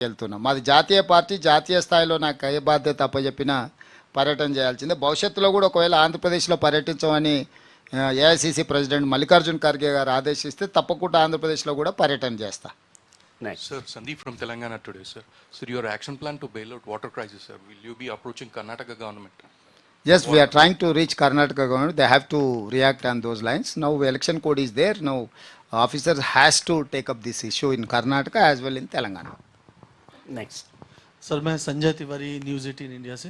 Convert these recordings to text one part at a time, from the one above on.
వెళ్తున్నాం. మాది జాతీయ పార్టీ, జాతీయ స్థాయిలో నాకు ఏ బాధ్యత అప్పచెప్పినా పర్యటన చేయాల్సిందే. భవిష్యత్తులో కూడా ఒకవేళ ఆంధ్రప్రదేశ్లో పర్యటించమని ఏఐసిసి ప్రెసిడెంట్ మల్లికార్జున్ ఖర్గే గారు ఆదేశిస్తే తప్పకుండా ఆంధ్రప్రదేశ్లో కూడా పర్యటన చేస్తా. Next. Sir, Sandeep from Telangana today, sir. Sir, your action plan to bail out water crisis, sir. Will you be approaching Karnataka government? Yes, we are trying to reach Karnataka government. They have to react on those lines. Now election code is there. Now officers has to take up this issue in Karnataka as well in Telangana. Next sir, मैं Sanjay Tiwari, news 18 India से।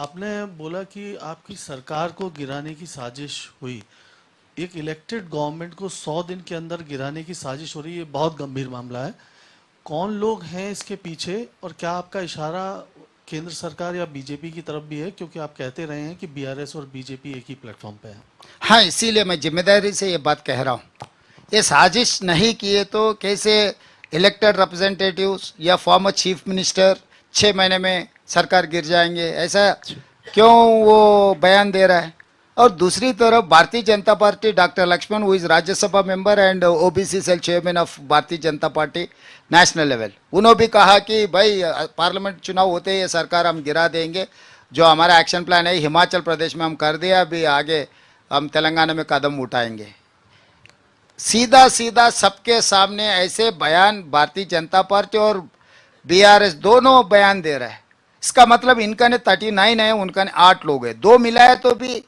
आपने बोला कि आपकी सरकार को गिराने की साजिश हुई। एक इलेक्टेड गवर्नमेंट को 100 दिन के अंदर गिराने की साजिश हो रही है, ये बहुत गंभीर मामला है। कौन लोग हैं इसके पीछे, और क्या आपका इशारा केंद्र सरकार या बीजेपी की तरफ भी है, क्योंकि आप कहते रहे हैं कि बीआरएस और बीजेपी एक ही प्लेटफॉर्म पे है? हाँ, इसीलिए मैं जिम्मेदारी से ये बात कह रहा हूँ। ये साजिश नहीं किए तो कैसे इलेक्टेड रिप्रेजेंटेटिव्स या फॉर्मर चीफ मिनिस्टर 6 महीने में सरकार गिर जाएंगे, ऐसा क्यों वो बयान दे रहा है? और दूसरी तरफ Bharatiya Janata Party, doctor Lakshman who is Rajya Sabha member and OBC cell chairman of Bharatiya Janata party national level, उन्होंने भी कहा कि भाई पार्लियामेंट चुनाव होते ही ये सरकार हम गिरा देंगे। जो हमारा एक्शन प्लान है हिमाचल प्रदेश में हम कर दिया, अभी आगे हम तेलंगाना में कदम उठाएंगे। सीधा सीधा सबके सामने ऐसे बयान भारतीय जनता पार्टी और बीआरएस दोनों बयान दे रहा है। इसका मतलब इनका ने 39 है, उनका ने 8 लोग है, 2 मिलाए तो भी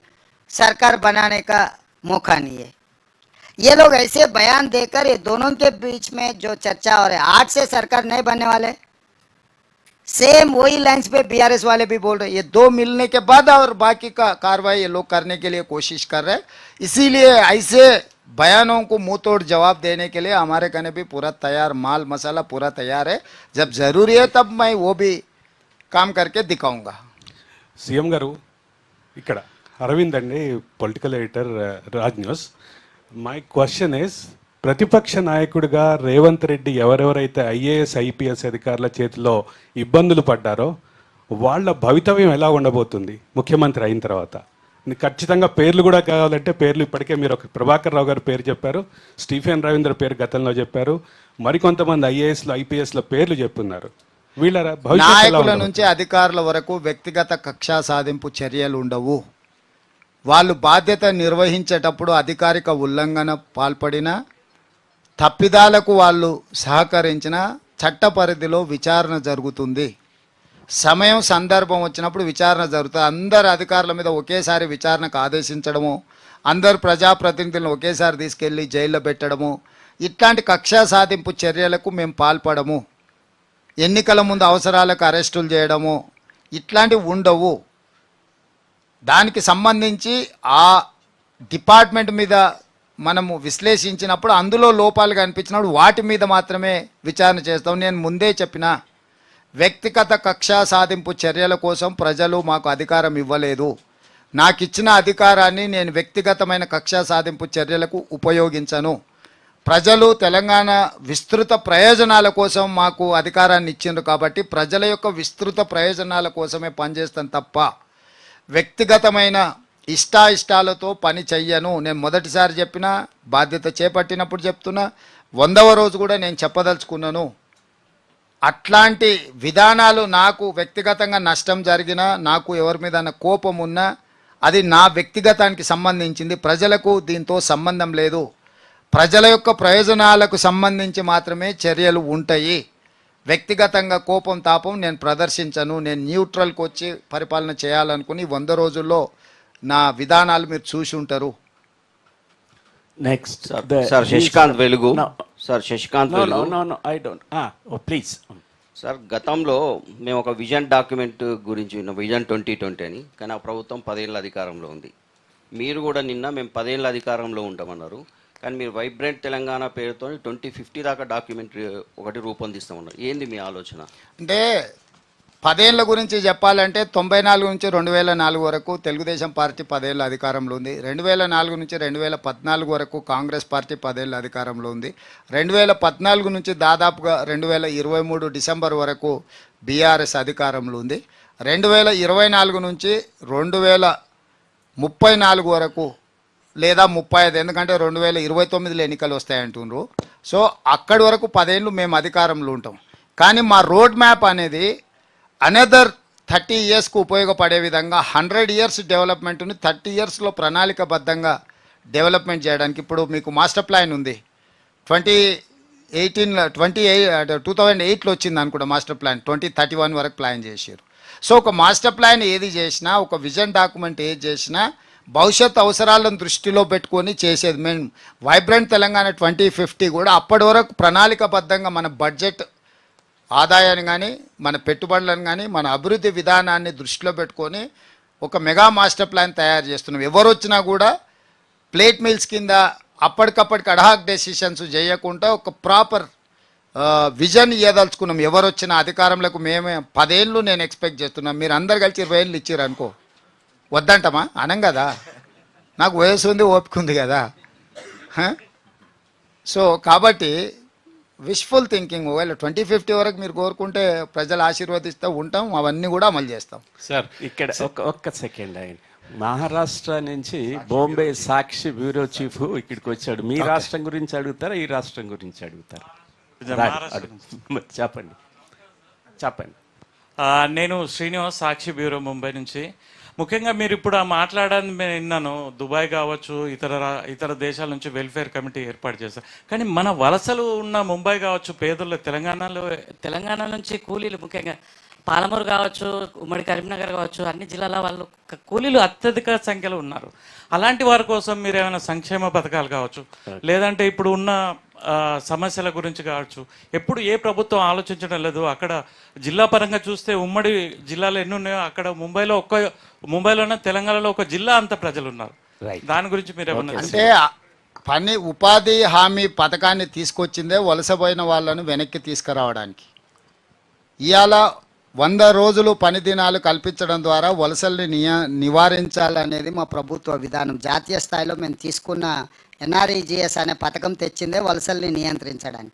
सरकार बनाने का मौका नहीं है। ये लोग ऐसे बयान देकर ये दोनों के बीच में जो चर्चा हो रहा है, 8 से सरकार नहीं बनने वाले। सेम वही लाइन्स पे बीआरएस वाले भी बोल रहे हैं। ये 2 मिलने के बाद और बाकी का कार्रवाई ये लोग करने के लिए कोशिश कर रहे हैं। इसीलिए ऐसे बयानों को मुंह तोड़ जवाब देने के लिए हमारे कहने भी पूरा तैयार, माल मसाला पूरा तैयार है। जब जरूरी है तब मैं वो भी काम करके दिखाऊंगा. సీఎం గారు, ఇక్కడ అరవింద్ అండి, political editor, Raj news. My question is, ప్రతిపక్ష నాయకుడిగా రేవంత్ రెడ్డి ఎవరెవరైతే ఐఏఎస్ ఐపీఎస్ అధికారుల చేతిలో ఇబ్బందులు పడ్డారో వాళ్ళ భవితవ్యం ఎలా ఉండబోతుంది ముఖ్యమంత్రి అయిన తర్వాత? ఖచ్చితంగా పేర్లు కూడా కావాలంటే పేర్లు ఇప్పటికే మీరు ఒక ప్రభాకర్ రావు గారి పేరు చెప్పారు, స్టీఫెన్ రవీంద్ర పేరు గతంలో చెప్పారు, మరికొంతమంది ఐఏఎస్లు ఐపీఎస్ల పేర్లు చెప్పున్నారు. వీళ్ళ నాయకుల నుంచి అధికారుల వరకు వ్యక్తిగత కక్షా సాధింపు చర్యలు ఉండవు. వాళ్ళు బాధ్యత నిర్వహించేటప్పుడు అధికారిక ఉల్లంఘన పాల్పడిన, తప్పిదాలకు వాళ్ళు సహకరించిన చట్ట పరిధిలో విచారణ జరుగుతుంది. సమయం సందర్భం వచ్చినప్పుడు విచారణ జరుగుతుంది. అందరు అధికారుల మీద ఒకేసారి విచారణకు ఆదేశించడము, అందరు ప్రజాప్రతినిధులను ఒకేసారి తీసుకెళ్ళి జైల్లో పెట్టడము, ఇట్లాంటి కక్షా సాధింపు చర్యలకు మేము పాల్పడము. ఎన్నికల ముందు అవసరాలకు అరెస్టులు చేయడము ఇట్లాంటివి ఉండవు. దానికి సంబంధించి ఆ డిపార్ట్మెంట్ మీద మనము విశ్లేషించినప్పుడు అందులో లోపాలు కనిపించినప్పుడు వాటి మీద మాత్రమే విచారణ చేస్తాం. నేను ముందే చెప్పిన, వ్యక్తిగత కక్షా సాధింపు చర్యల కోసం ప్రజలు మాకు అధికారం ఇవ్వలేదు. నాకు ఇచ్చిన అధికారాన్ని నేను వ్యక్తిగతమైన కక్షా సాధింపు చర్యలకు ఉపయోగించను. ప్రజలు తెలంగాణ విస్తృత ప్రయోజనాల కోసం మాకు అధికారాన్ని ఇచ్చిండ్రు కాబట్టి ప్రజల యొక్క విస్తృత ప్రయోజనాల కోసమే పనిచేస్తాను తప్ప వ్యక్తిగతమైన ఇష్టాయిష్టాలతో పని చెయ్యను. నేను మొదటిసారి చెప్పిన, బాధ్యత చేపట్టినప్పుడు చెప్తున్నా, 100వ రోజు కూడా నేను చెప్పదలుచుకున్నాను. అట్లాంటి విధానాలు నాకు వ్యక్తిగతంగా నష్టం జరిగినా, నాకు ఎవరి మీద కోపం ఉన్నా అది నా వ్యక్తిగతానికి సంబంధించింది, ప్రజలకు దీంతో సంబంధం లేదు. ప్రజల యొక్క ప్రయోజనాలకు సంబంధించి మాత్రమే చర్యలు ఉంటాయి. వ్యక్తిగతంగా కోపం తాపం నేను ప్రదర్శించను. నేను న్యూట్రల్కి వచ్చి పరిపాలన చేయాలనుకుని 100 రోజుల్లో నా విధానాలు మీరు చూసి ఉంటారు. నెక్స్ట్ సార్ శశికాంత్ వెలుగు. సార్ శశికాంత్ వెలుగు. ఐ డోంట్ ప్లీజ్ సార్, గతంలో మేము ఒక విజన్ డాక్యుమెంట్ గురించి విన్నాం, విజన్ 2020 అని. కానీ ఆ ప్రభుత్వం 10 ఏళ్ళ అధికారంలో ఉంది. మీరు కూడా నిన్న మేము 10 ఏళ్ళ అధికారంలో ఉంటామన్నారు. కానీ మీరు వైబ్రెంట్ తెలంగాణ పేరుతో 2050 దాకా డాక్యుమెంట్ ఒకటి రూపొందిస్తామన్నారు. ఏంది మీ ఆలోచన? అంటే 10 ఏళ్ళ గురించి చెప్పాలంటే 94 నుంచి 2004 వరకు తెలుగుదేశం పార్టీ 10 ఏళ్ళ అధికారంలో ఉంది. 2004 నుంచి 2014 వరకు కాంగ్రెస్ పార్టీ 10 ఏళ్ళ అధికారంలో ఉంది. 2014 నుంచి దాదాపుగా 2023 డిసెంబర్ వరకు బీఆర్ఎస్ అధికారంలో ఉంది. 2024 నుంచి 2034 వరకు లేదా 35, ఎందుకంటే 2029లో ఎన్నికలు వస్తాయంటున్నారు. సో అక్కడి వరకు 10 ఏళ్ళు మేము అధికారంలో ఉంటాం. కానీ మా రోడ్ మ్యాప్ అనేది అనదర్ 30 ఇయర్స్కు ఉపయోగపడే విధంగా 100 ఇయర్స్ డెవలప్మెంట్ని 30 ఇయర్స్లో ప్రణాళికబద్ధంగా డెవలప్మెంట్ చేయడానికి ఇప్పుడు మీకు మాస్టర్ ప్లాన్ ఉంది. 2008లో వచ్చింది అనుకుంటా మాస్టర్ ప్లాన్. 2031 వరకు ప్లాన్ చేశారు. సో ఒక మాస్టర్ ప్లాన్ ఏది చేసినా, ఒక విజన్ డాక్యుమెంట్ ఏది చేసినా భవిష్యత్ అవసరాలను దృష్టిలో పెట్టుకొని చేసేది. మేము వైబ్రెంట్ తెలంగాణ 2050 కూడా అప్పటి వరకు ప్రణాళికబద్ధంగా మన బడ్జెట్ ఆదాయాన్ని కానీ, మన పెట్టుబడులను కానీ, మన అభివృద్ధి విధానాన్ని దృష్టిలో పెట్టుకొని ఒక మెగా మాస్టర్ ప్లాన్ తయారు చేస్తున్నాం. ఎవరు వచ్చినా కూడా ప్లేట్ మీల్స్ కింద అప్పటికప్పటికి అడహాక్ డెసిషన్స్ చేయకుండా ఒక ప్రాపర్ విజన్ ఇవ్వదలుచుకున్నాం. ఎవరు వచ్చినా అధికారంలోకి మేమే 10 ఏళ్ళు నేను ఎక్స్పెక్ట్ చేస్తున్నాం. మీరు అందరు కలిసి 20 ఏళ్ళు ఇచ్చారు అనుకో, వద్దంటమా? అనం కదా, నాకు వయసు ఉంది, ఓపిక ఉంది కదా. సో కాబట్టి విష్ఫుల్ థింకింగ్, ఒకవేళ 2050 వరకు మీరు కోరుకుంటే ప్రజలు ఆశీర్వదిస్తూ ఉంటాం, అవన్నీ కూడా అమలు చేస్తాం. సార్ ఇక్కడ ఒక్క సెకండ్ ఆయన మహారాష్ట్ర నుంచి బాంబే సాక్షి బ్యూరో చీఫ్ ఇక్కడికి వచ్చాడు. మీ రాష్ట్రం గురించి అడుగుతారా, ఈ రాష్ట్రం గురించి అడుగుతారా? చెప్పండి చెప్పండి. నేను శ్రీనివాస్, సాక్షి బ్యూరో ముంబై నుంచి. ముఖ్యంగా మీరు ఇప్పుడు మాట్లాడని నేను విన్నాను, దుబాయ్ కావచ్చు, ఇతర దేశాల నుంచి వెల్ఫేర్ కమిటీ ఏర్పాటు చేశారు. కానీ మన వలసలు ఉన్న ముంబై కావచ్చు, పేదలు తెలంగాణ నుంచి కూలీలు, ముఖ్యంగా పాలమూరు కావచ్చు, ఉమ్మడి కరీంనగర్ కావచ్చు, అన్ని జిల్లాల వాళ్ళు కూలీలు అత్యధిక సంఖ్యలో ఉన్నారు. అలాంటి వారి కోసం మీరు ఏమైనా సంక్షేమ పథకాలు కావచ్చు, లేదంటే ఇప్పుడు ఉన్న సమస్యల గురించి కావచ్చు, ఎప్పుడు ఏ ప్రభుత్వం ఆలోచించడం లేదు. అక్కడ జిల్లా పరంగా చూస్తే ఉమ్మడి జిల్లాలు ఎన్ని ఉన్నాయో అక్కడ ముంబైలోనే తెలంగాణలో ఒక జిల్లా అంత ప్రజలు ఉన్నారు. దాని గురించి మీరు ఏమన్నా అంటే పని ఉపాధి హామీ పథకాన్ని తీసుకొచ్చిందే వలసపోయిన వాళ్ళను వెనక్కి తీసుకురావడానికి. ఇవాళ 100 రోజులు పని దినాలు కల్పించడం ద్వారా వలసల్ని నివారించాలనేది మా ప్రభుత్వ విధానం. జాతీయ స్థాయిలో మేము తీసుకున్న NREGS అనే పథకం తెచ్చిందే వలసల్ని నియంత్రించడానికి.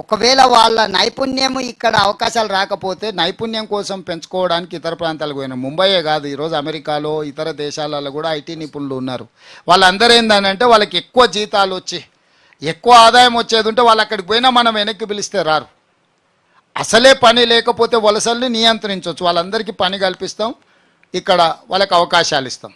ఒకవేళ వాళ్ళ నైపుణ్యం ఇక్కడ అవకాశాలు రాకపోతే నైపుణ్యం కోసం పెంచుకోవడానికి ఇతర ప్రాంతాలకు పోయినా, ముంబైయే కాదు, ఈరోజు అమెరికాలో ఇతర దేశాలలో కూడా ఐటీ నిపుణులు ఉన్నారు. వాళ్ళందరూ ఏంటంటే వాళ్ళకి ఎక్కువ జీతాలు వచ్చి ఎక్కువ ఆదాయం వచ్చేది ఉంటే వాళ్ళు అక్కడికి పోయినా మనం వెనక్కి పిలిస్తే రారు. అసలే పని లేకపోతే వలసల్ని నియంత్రించవచ్చు. వాళ్ళందరికీ పని కల్పిస్తాం, ఇక్కడ వాళ్ళకి అవకాశాలు ఇస్తాం.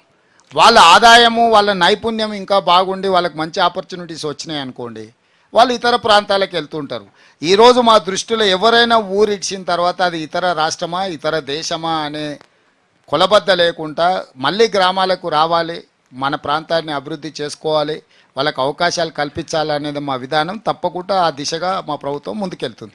వాళ్ళ ఆదాయము, వాళ్ళ నైపుణ్యం ఇంకా బాగుండి వాళ్ళకి మంచి ఆపర్చునిటీస్ వచ్చినాయి అనుకోండి, వాళ్ళు ఇతర ప్రాంతాలకు వెళ్తుంటారు. ఈరోజు మా దృష్టిలో ఎవరైనా ఊరు ఇచ్చిన తర్వాత అది ఇతర రాష్ట్రమా, ఇతర దేశమా అనే కొలబద్ద లేకుండా మళ్ళీ గ్రామాలకు రావాలి, మన ప్రాంతాన్ని అభివృద్ధి చేసుకోవాలి, వాళ్ళకి అవకాశాలు కల్పించాలనేది మా విధానం. తప్పకుండా ఆ దిశగా మా ప్రభుత్వం ముందుకెళ్తుంది.